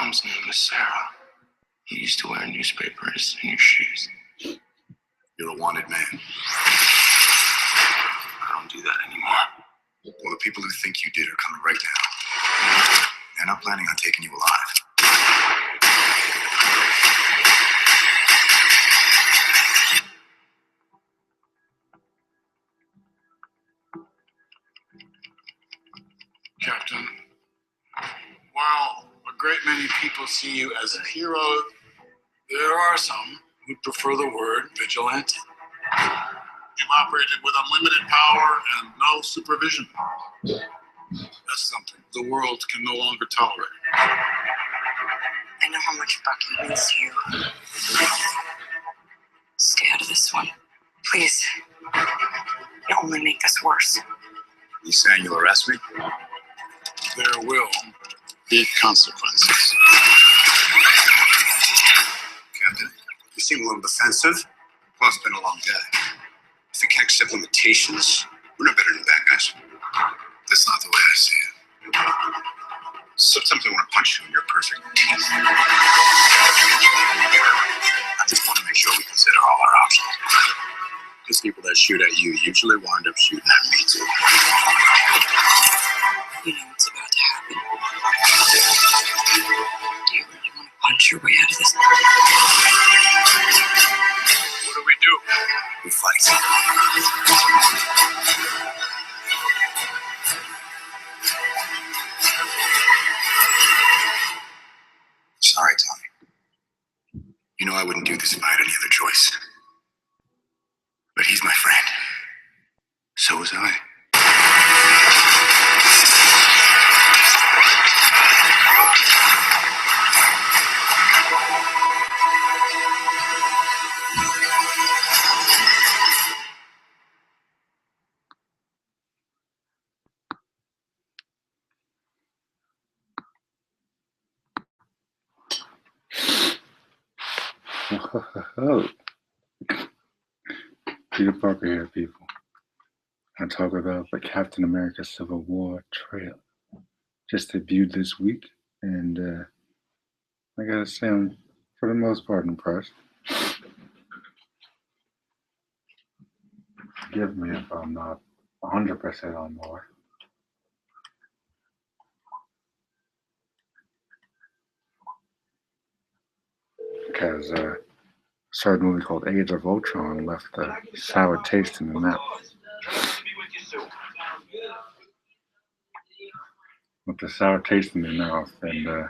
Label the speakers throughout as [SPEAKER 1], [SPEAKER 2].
[SPEAKER 1] mom's name was Sarah. You used to wear newspapers in your shoes.
[SPEAKER 2] You're a wanted man.
[SPEAKER 1] I don't do that anymore.
[SPEAKER 2] Well, the people who think you did are coming right now. They're not planning on taking you alive.
[SPEAKER 3] Captain, while a great many people see you as a hero, there are some who prefer the word vigilante. You've operated with unlimited power and no supervision. That's something the world can no longer tolerate.
[SPEAKER 4] I know how much Bucky means to you. Stay out of this one. Please. You'll only make this worse.
[SPEAKER 2] You saying you'll arrest me?
[SPEAKER 3] There will be consequences.
[SPEAKER 2] Captain, you seem a little defensive. Well, it's been a long day. If we can't accept limitations, we're no better than bad guys. That's not the way I see it. Sometimes I want to punch you in your perfect teeth. I just want to make sure we consider all our options. Because people that shoot at you usually wind up shooting at me too.
[SPEAKER 4] You know what's about to happen. Do you really want to punch your way out of this?
[SPEAKER 2] What do? We fight. Sorry, Tommy. You know I wouldn't do this if I had any other choice. But he's my friend. So was I.
[SPEAKER 5] Oh, Peter Parker here, people. I talk about the Captain America Civil War trailer. Just debuted this week, and I gotta say, I'm for the most part impressed. Forgive me if I'm not 100% on board. Because a certain movie called Age of Ultron left a sour taste in the mouth. With a sour taste in the mouth, and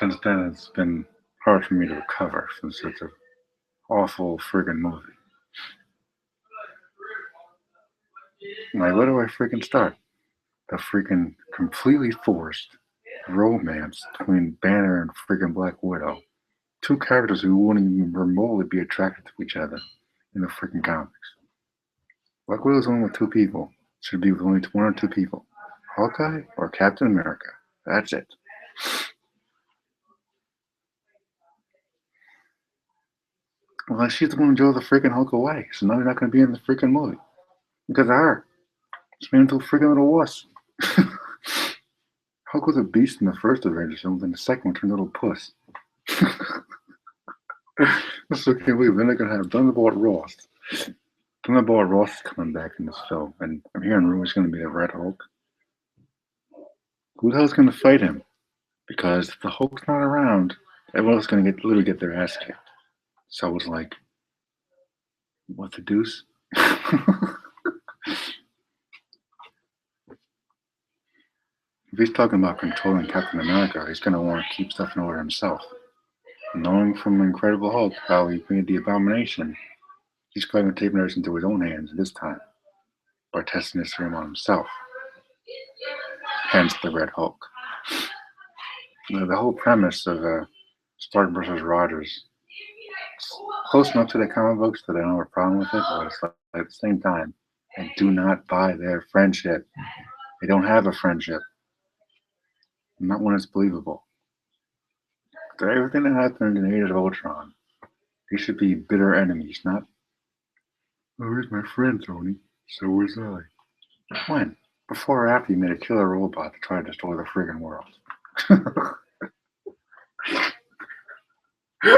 [SPEAKER 5] since then it's been hard for me to recover from such an awful friggin' movie. Like, where do I freaking start? The freaking completely forced romance between Banner and freaking Black Widow. Two characters who wouldn't even remotely be attracted to each other in the freaking comics. Black Widow's only with two people. Should be with only one or two people. Hawkeye or Captain America. That's it. Well, she's the one who drove the freaking Hulk away, so now they're not going to be in the freaking movie. Because of her. She made him into a freaking little wuss. Hulk was a beast in the first Avengers film, then the second one turned a little puss. I still can't believe then they're going to have Thunderbolt Ross. Thunderbolt Ross is coming back in this film, and I'm hearing rumors going to be the Red Hulk. Who the hell's going to fight him? Because if the Hulk's not around, everyone else is going to literally get their ass kicked. So I was like, what the deuce? If he's talking about controlling Captain America, he's going to want to keep stuff in order himself. Knowing from Incredible Hulk how he made the Abomination, he's going to take matters into his own hands this time by testing his serum on himself. Hence the Red Hulk. The whole premise of Stark versus Rogers is close enough to the comic books that I don't have a problem with it, but it's like, at the same time, I do not buy their friendship. They don't have a friendship. Not when it's believable. After everything that happened in Age of Ultron, they should be bitter enemies, not, oh, he's my friend, Tony. So was I. When? Before or after you made a killer robot to try to destroy the friggin' world? Oh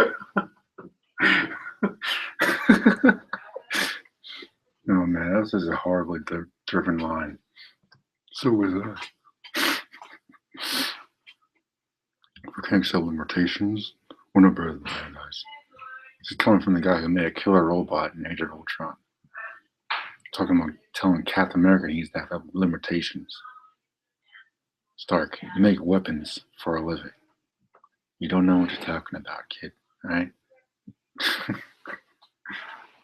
[SPEAKER 5] man, that was just a horribly driven line. So was for King Limitations, Warner Brothers, very nice. This is coming from the guy who made a killer robot in Age of Ultron. Talking about telling Captain America he needs to have limitations. Stark, you make weapons for a living. You don't know what you're talking about, kid. Alright?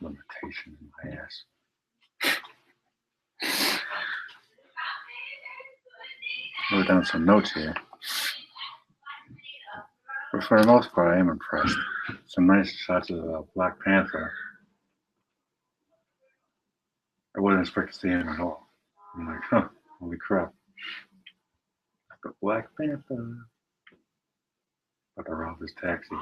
[SPEAKER 5] Limitations in my ass. Wrote down some notes here. But for the most part, I am impressed. Some nice shots of Black Panther. I wasn't expecting to see him at all. I'm like, huh, holy crap. The Black Panther. About to rob his taxi.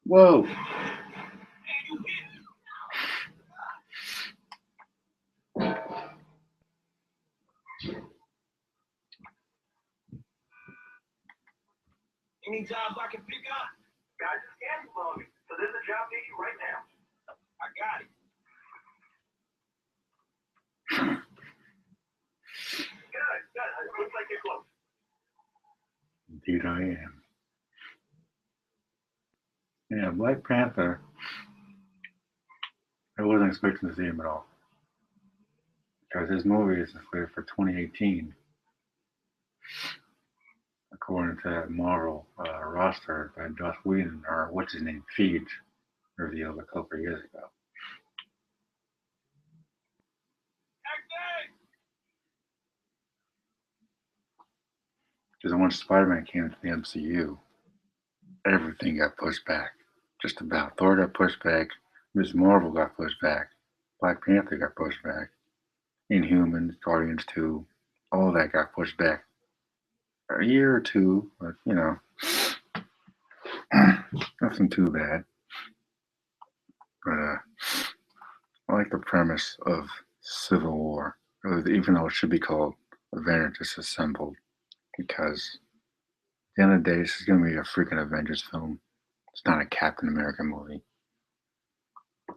[SPEAKER 5] Whoa.
[SPEAKER 6] Any jobs I can pick up? Guys, just cancel on me. So there's a job near you right now. I got it. Good. Looks like you're close.
[SPEAKER 5] Indeed I am. Yeah, Black Panther. I wasn't expecting to see him at all. Because his movie is cleared for 2018. According to that Marvel roster by Joss Whedon, or what's his name, Feige, revealed a couple of years ago. Because once Spider-Man came into the MCU, everything got pushed back. Just about. Thor got pushed back. Ms. Marvel got pushed back. Black Panther got pushed back. Inhumans, Guardians 2, all that got pushed back. A year or two, but you know, nothing too bad. But I like the premise of Civil War, even though it should be called Avengers Disassembled, because at the end of the day, this is going to be a freaking Avengers film. It's not a Captain America movie.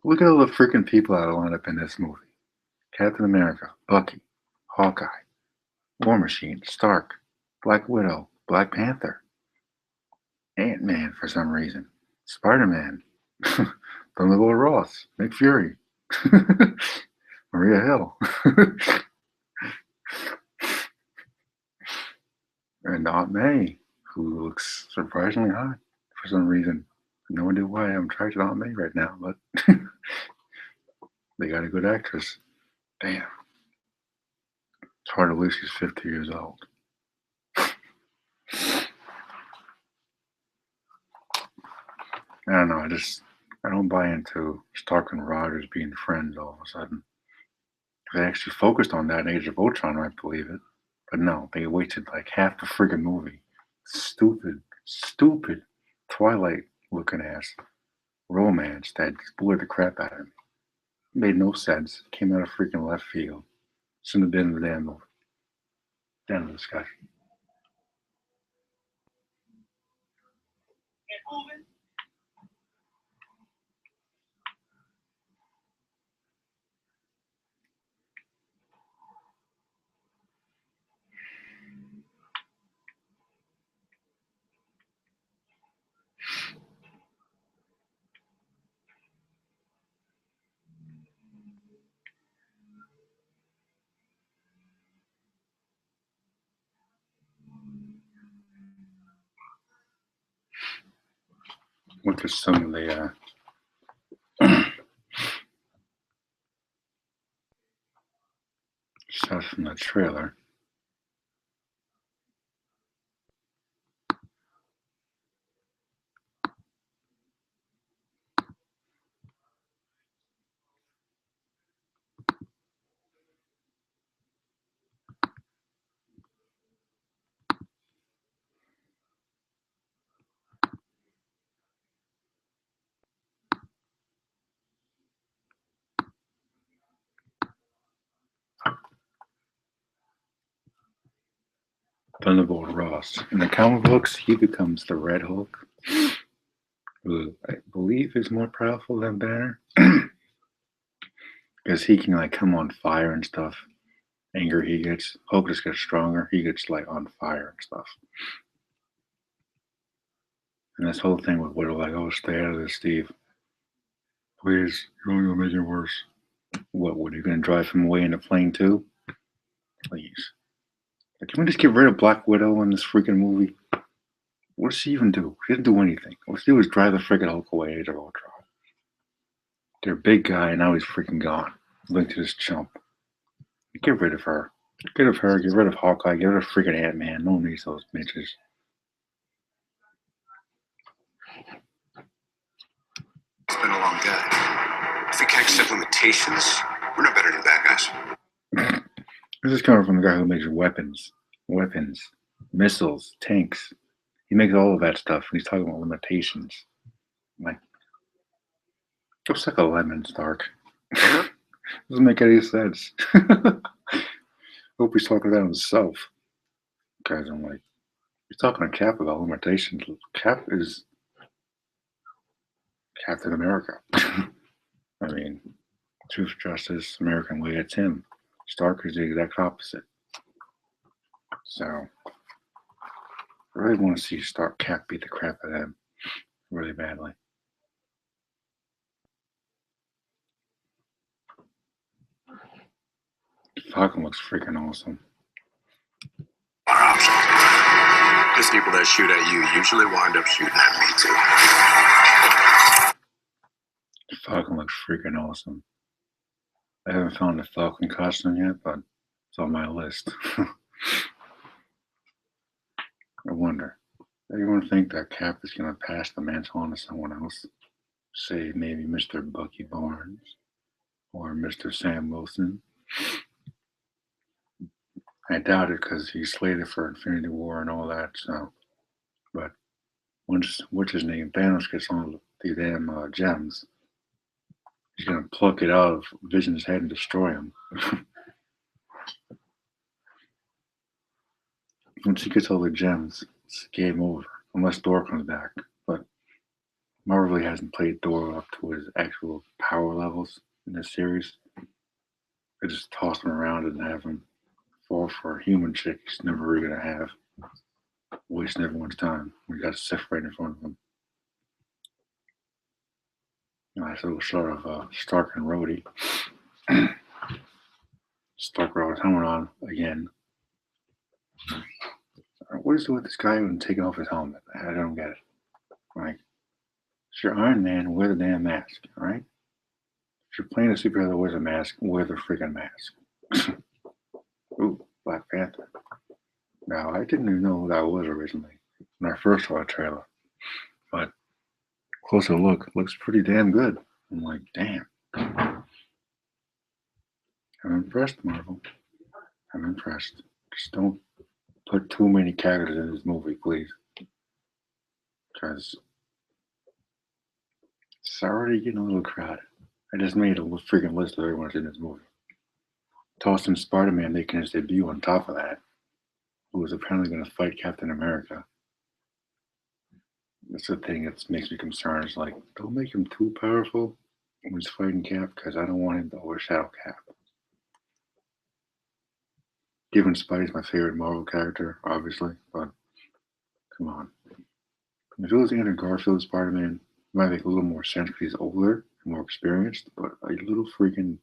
[SPEAKER 5] Look at all the freaking people that lined up in this movie. Captain America, Bucky, Hawkeye, War Machine, Stark, Black Widow, Black Panther, Ant-Man for some reason, Spider-Man, Thunderbolt Ross, Nick Fury, Maria Hill, and Aunt May, who looks surprisingly hot for some reason. No idea why I'm attracted to Aunt May right now, but they got a good actress. Damn. It's hard to believe she's 50 years old. I don't know, I don't buy into Stark and Rogers being friends all of a sudden. If they actually focused on that in Age of Ultron, I'd believe it. But no, they wasted like half the friggin' movie. Stupid Twilight looking ass romance that bored the crap out of me. It made no sense. It came out of freaking left field. Shouldn't have been in the damn movie. End of discussion. Look at some of the shots from the trailer. Thunderbolt Ross. In the comic books, he becomes the Red Hulk, who I believe is more powerful than Banner, because he can like come on fire and stuff. Anger he gets, Hulk just gets stronger. He gets like on fire and stuff. And this whole thing with Widow, like, oh, stay out of this, Steve. Please, you're only gonna make it worse. What are you gonna drive him away in a plane too? Please. Like, can we just get rid of Black Widow in this freaking movie? What does she even do? She didn't do anything. All she did was drive the freaking Hulk away, Age of Ultron. They're a big guy, and now he's freaking gone. Linked to this chump. Get rid of her. Get rid of her. Get rid of Hawkeye. Get rid of freaking Ant-Man. No one needs those bitches.
[SPEAKER 2] It's been a long day. If we can't accept limitations, we're no better than bad guys.
[SPEAKER 5] This is coming from the guy who makes weapons, missiles, tanks. He makes all of that stuff, and he's talking about limitations. Like, go suck a lemon, Stark. Doesn't make any sense. Hope he's talking about himself. Guys, I'm like, he's talking to Cap about limitations. Cap is Captain America. I mean, truth, justice, American way, it's him. Stark is the exact opposite. So, I really want to see Stark Cap beat the crap out of him really badly. Falcon looks freaking awesome.
[SPEAKER 2] Our options. Because people that shoot at you usually wind up shooting at me too.
[SPEAKER 5] Falcon looks freaking awesome. I haven't found the Falcon costume yet, but it's on my list. I wonder, anyone think that Cap is going to pass the mantle on to someone else? Say maybe Mr. Bucky Barnes or Mr. Sam Wilson? I doubt it because he's slated for Infinity War and all that. So, but once what's his name Thanos gets on the damn gems, he's gonna pluck it out of Vision's head and destroy him. Once he gets all the gems, it's game over. Unless Thor comes back. But Marvel really hasn't played Thor up to his actual power levels in this series. They just toss him around and have him fall for a human chick he's never really gonna have. Wasting everyone's time. We got Sif right in front of him. Nice little shot of Stark and Rhodey. Stark Rhodes helmet on again. What is it with this guy even taking off his helmet? I don't get it. Like, if you're Iron Man, wear the damn mask, alright? If you're playing a superhero that wears a mask, wear the freaking mask. Ooh, Black Panther. Now, I didn't even know who that was originally when I first saw the trailer. But closer look, looks pretty damn good. I'm like, damn. I'm impressed, Marvel. I'm impressed. Just don't put too many characters in this movie, please. Because it's already getting a little crowded. I just made a freaking list of everyone's in this movie. Tossing Spider-Man making his debut on top of that, who was apparently going to fight Captain America. That's the thing that makes me concerned. It's like, don't make him too powerful when he's fighting Cap, because I don't want him to overshadow Cap. Given Spidey's my favorite Marvel character, obviously, but come on. If it was Andrew Garfield Spider-Man, it might make a little more sense because he's older and more experienced, but a little freaking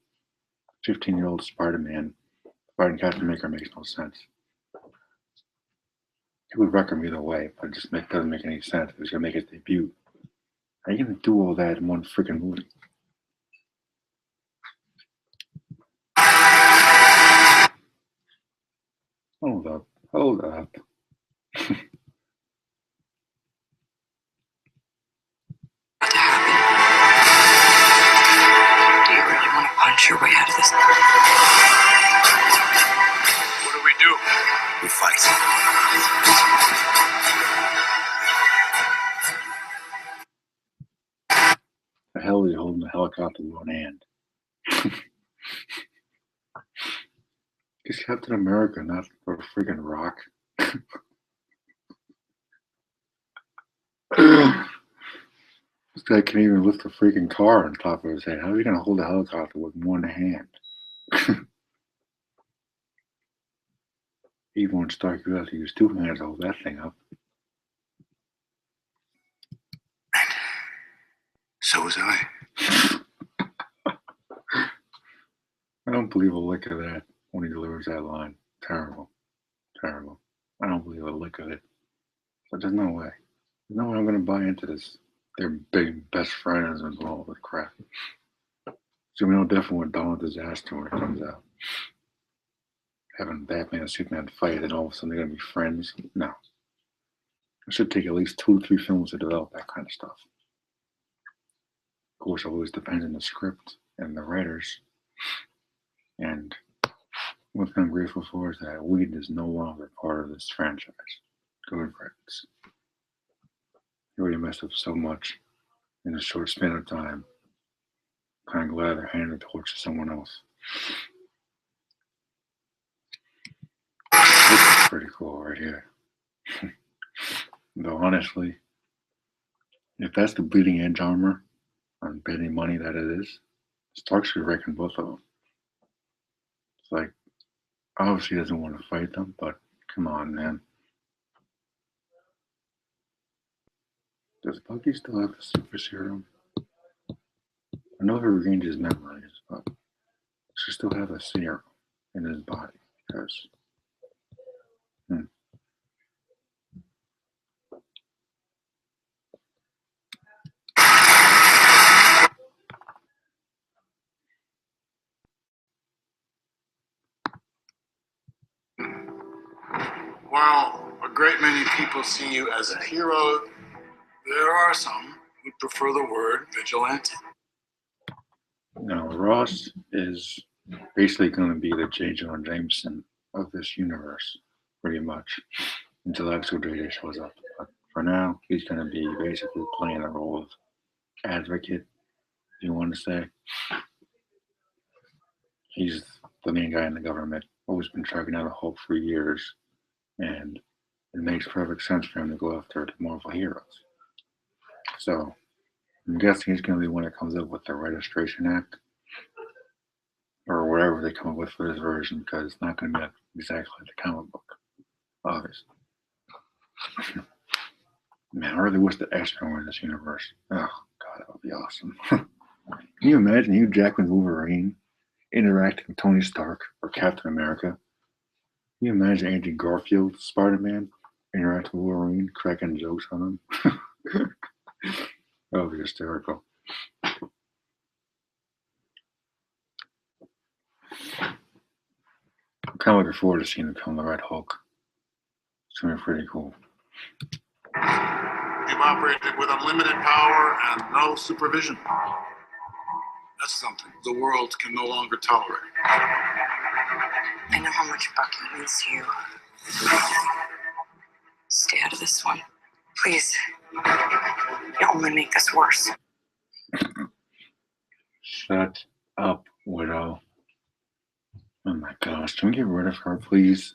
[SPEAKER 5] 15-year-old Spider-Man fighting Captain America makes no sense. He would wreck him either way, but it just doesn't make any sense. If he's going to make his debut. How are you going to do all that in one freaking movie? Hold up. Hold up.
[SPEAKER 4] To happen. Do you really want to punch your way out of this?
[SPEAKER 2] What do we do? We fight.
[SPEAKER 5] The hell are you holding the helicopter with one hand? He's Captain America, not a freaking rock. This guy can't even lift a freaking car on top of his head. How is he going to hold a helicopter with one hand? Even when Stark, you have to use two hands to hold that thing up.
[SPEAKER 2] So was I.
[SPEAKER 5] I don't believe a lick of that when he delivers that line. Terrible. Terrible. I don't believe a lick of it. But there's no way. There's no way I'm going to buy into this. Their big best friend is involved with crap. It's going to be no different with Dawn of Disaster when it comes out. Having Batman and Superman fight and all of a sudden they're going to be friends. No. It should take at least 2 or 3 films to develop that kind of stuff. Of course, it always depends on the script and the writers. And one thing I'm grateful for is that Whedon is no longer part of this franchise. Good riddance. He already messed up so much in a short span of time. I'm kind of glad they're handing the torch to someone else. This is pretty cool right here. Though honestly, if that's the bleeding edge armor on betting money that it is, Stark should reckon both of them. It's like, obviously he doesn't want to fight them, but come on, man. Does Bucky still have the super serum? I know he regained his memories, but does he still have a serum in his body? Because,
[SPEAKER 3] While a great many people see you as a hero, there are some who prefer the word vigilante.
[SPEAKER 5] now Ross is basically going to be the J. Jonah Jameson of this universe, pretty much, until Exo shows up. But for now, he's going to be basically playing the role of advocate, if you want to say. He's the main guy in the government, always been tracking down the Hulk for years, and it makes perfect sense for him to go after the Marvel heroes. So I'm guessing he's going to be one that comes up with the Registration Act, or whatever they come up with for this version, because it's not going to be exactly like the comic book, obviously. Man, I really wish that X-Men were in this universe. Oh, God, that would be awesome. Can you imagine Hugh Jackman's Wolverine interacting with Tony Stark or Captain America? Can you imagine Andrew Garfield, Spider-Man, interacting with Wolverine, cracking jokes on him? That would be hysterical. I'm kind of looking forward to seeing him become the Red Hulk. It's going to be pretty cool.
[SPEAKER 3] You've operated with unlimited power and no supervision. That's something the world can no longer tolerate.
[SPEAKER 4] I know how much Bucky means to you. Stay out of this one. Please. You'll only make this worse.
[SPEAKER 5] Shut up, Widow. Oh my gosh, can we get rid of her, please?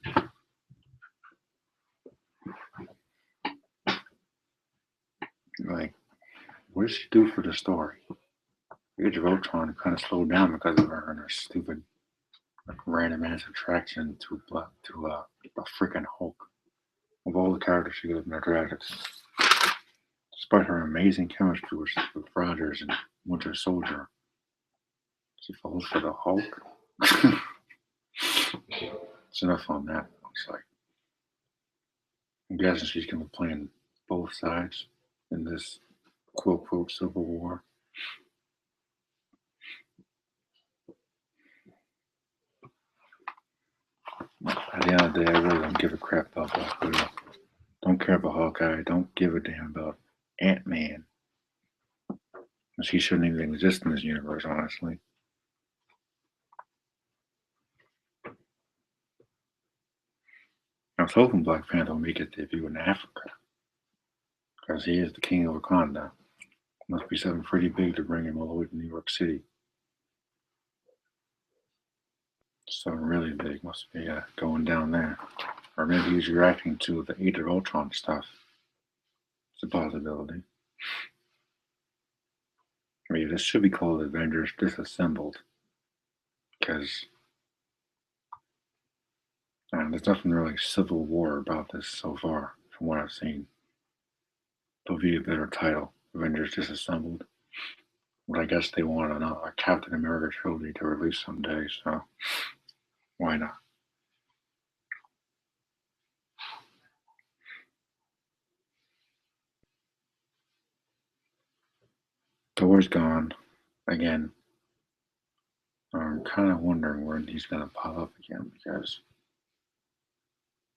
[SPEAKER 5] Like, what does she do for the story? Age of Ultron kind of slowed down because of her and her stupid, like, random ass attraction to a freaking Hulk. Of all the characters she could have been attracted to, despite her amazing chemistry with Rogers and Winter Soldier, she falls for the Hulk. It's enough on that. Looks like. I'm guessing she's going to be playing both sides in this quote Civil War. At the end of the day, I really don't give a crap about Black Widow. Don't care about Hawkeye. Don't give a damn about Ant-Man. She shouldn't even exist in this universe, honestly. I was hoping Black Panther would make it debut in Africa, because he is the king of Wakanda. Must be something pretty big to bring him all the way to New York City. Something really big must be going down there. Or maybe he's reacting to the Age of Ultron stuff. It's a possibility. Maybe this should be called Avengers Disassembled. Because there's nothing really Civil War about this so far, from what I've seen. There'll be a better title, Avengers Disassembled. But I guess they want a Captain America trilogy to release someday, so why not? Thor's gone again. I'm kind of wondering when he's going to pop up again because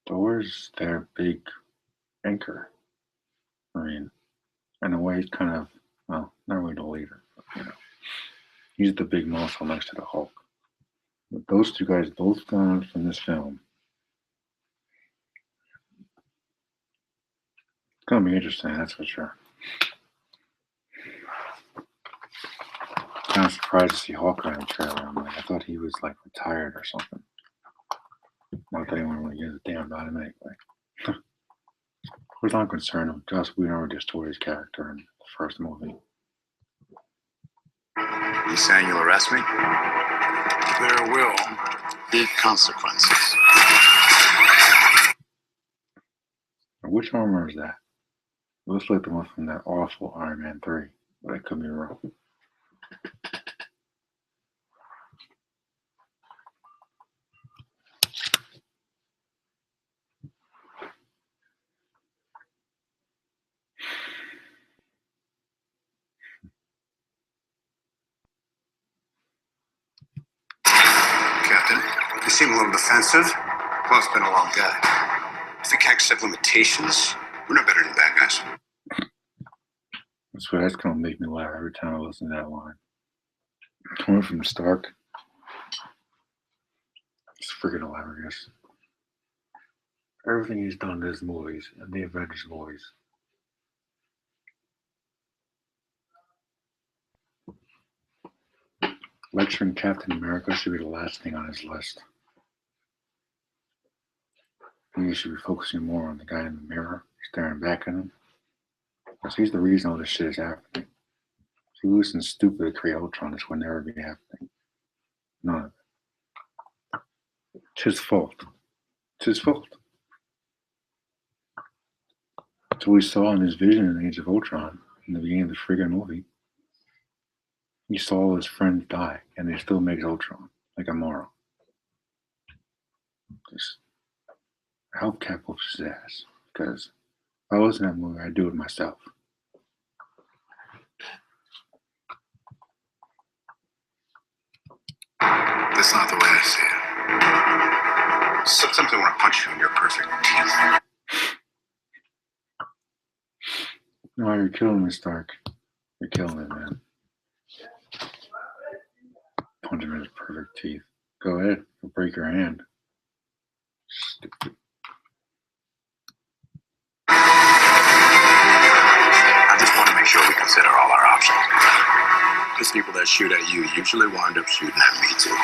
[SPEAKER 5] Thor's their big anchor. I mean, in a way, he's kind of, well, not really the leader, but, he's the big muscle next to the Hulk. But those two guys both gone from this film. It's going to be interesting, that's for sure. Kind of surprised to see Hawkeye in the trailer. I thought he was retired or something. Not that anyone really gives a damn about him anyway. As far as I'm concerned, Joss Whedon already destroyed his character in the first movie.
[SPEAKER 2] You saying you'll arrest me?
[SPEAKER 3] There will be consequences.
[SPEAKER 5] Now, which armor is that? It looks like the one from that awful Iron Man 3, but I could be wrong.
[SPEAKER 2] Captain, you seem a little defensive. Well, it's been a long day. If you can't accept limitations, we're no better than bad guys.
[SPEAKER 5] That's going to make me laugh every time I listen to that line. Coming from Stark, it's freaking hilarious. Everything he's done in his movies and the Avengers movies. Lecturing Captain America should be the last thing on his list. He should be focusing more on the guy in the mirror, staring back at him. Because he's the reason all this shit is happening. If he was something stupid to create Ultron, this would never be happening. None of it. It's his fault. It's his fault. So we saw in his vision in Age of Ultron, in the beginning of the friggin' movie, he saw all his friends die, and he still makes Ultron, like a moron. Just, I hope Cap whoops his ass, because if I was in that movie, I'd do it myself.
[SPEAKER 2] That's not the way I see it. Sometimes I want to punch you in your perfect teeth.
[SPEAKER 5] No, you're killing me, Stark. You're killing me, man. Punch him in his perfect teeth. Go ahead. I'll break your hand. Stupid.
[SPEAKER 2] I just want to make sure we consider all our options. Because people that shoot at you usually wind up shooting at me too.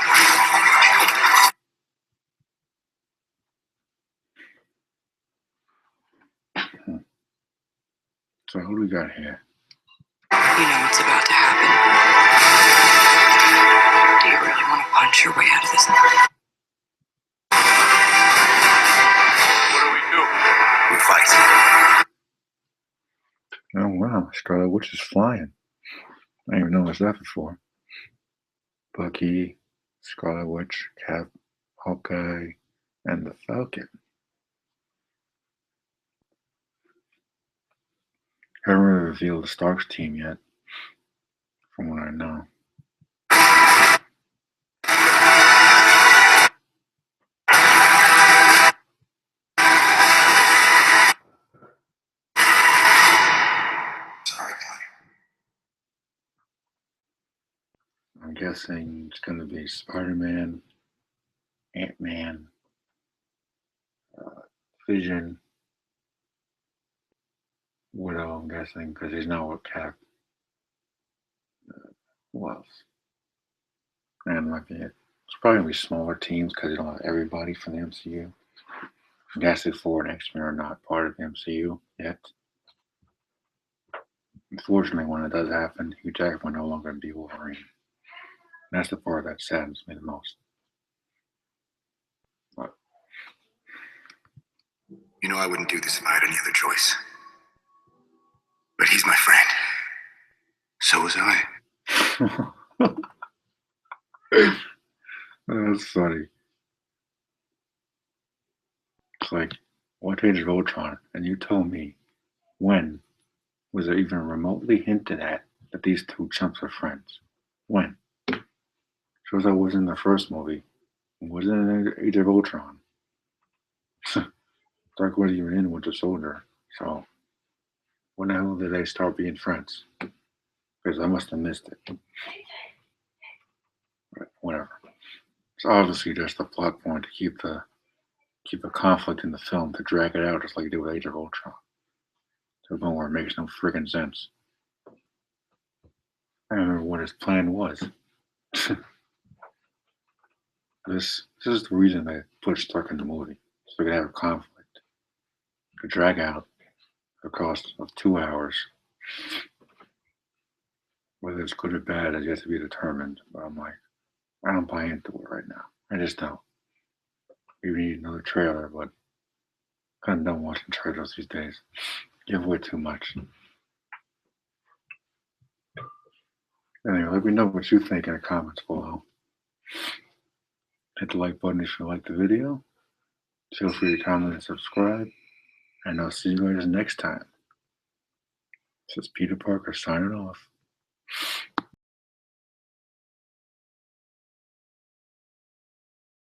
[SPEAKER 5] So what do we got here?
[SPEAKER 4] You know what's about to happen. Do you really want to punch your way out of this?
[SPEAKER 3] What do we do?
[SPEAKER 2] We fight.
[SPEAKER 5] Oh wow, Scarlet Witch is flying. I didn't even notice that before. Bucky, Scarlet Witch, Cap, Hawkeye, and the Falcon. Haven't really revealed the Stark's team yet, from what I know.
[SPEAKER 2] Sorry,
[SPEAKER 5] I'm guessing it's going to be Spider-Man, Ant-Man, Vision, Widow, I'm guessing, because he's not with Cap. Who else? And might be it. It's probably going to be smaller teams because you don't have everybody from the MCU. Fantastic Four and X-Men are not part of the MCU yet. Unfortunately, when it does happen, Hugh Jackman will no longer be Wolverine. And that's the part that saddens me the most. But
[SPEAKER 2] You know I wouldn't do this if I had any other choice. But he's my friend. So was I.
[SPEAKER 5] That's funny. It's like, what Age of Ultron? And you told me, when was there even remotely hinted at that these two chumps are friends? When? Shows that was in the first movie. It wasn't in Age of Ultron. Stark wasn't even in Winter Soldier. So, when the hell did they start being friends? Because I must have missed it. But whatever. It's obviously just a plot point to keep a conflict in the film, to drag it out just like you do with Age of Ultron. To the point where it makes no friggin' sense. I don't remember what his plan was. This is the reason they put Stark in the movie. So they could have a conflict. Could drag out the cost of 2 hours. Whether it's good or bad is yet to be determined. But I'm like, I don't buy into it right now. I just don't. We need another trailer, but I'm kind of done watching trailers these days. Give away too much. Anyway, let me know what you think in the comments below. Hit the like button if you like the video. Feel free to comment and subscribe. And I'll see you guys next time. This is Peter Parker signing off.